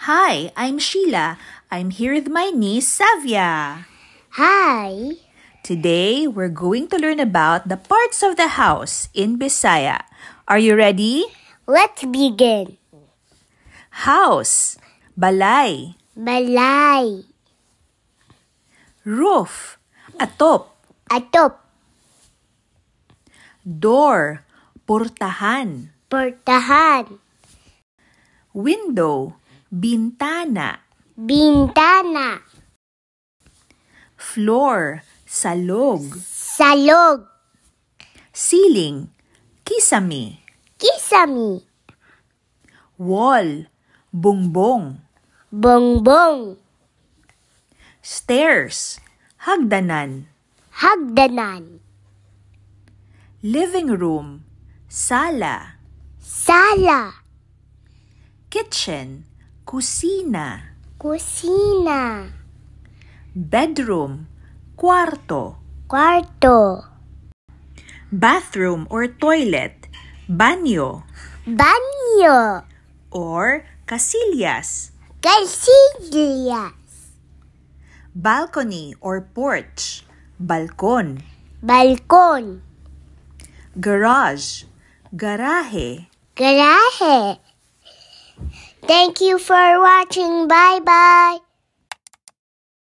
Hi, I'm Sheila. I'm here with my niece, Savia. Hi. Today, we're going to learn about the parts of the house in Bisaya. Are you ready? Let's begin. House, balay. Balay. Roof, atop. Atop. Door, portahan. Portahan. Window, bintana. Bintana. Floor, salog. Salog. Ceiling, kisame. Kisame. Wall, bongbong. Bongbong. Stairs, hagdanan. Hagdanan. Living room, sala. Sala. Kitchen, kusina. Kusina. Bedroom, kwarto. Kwarto. Bathroom or toilet, banyo. Banyo. Or casillas. Casillas. Balcony or porch, balkon. Balkon. Garage, garahe. Garahe. Thank you for watching. Bye-bye.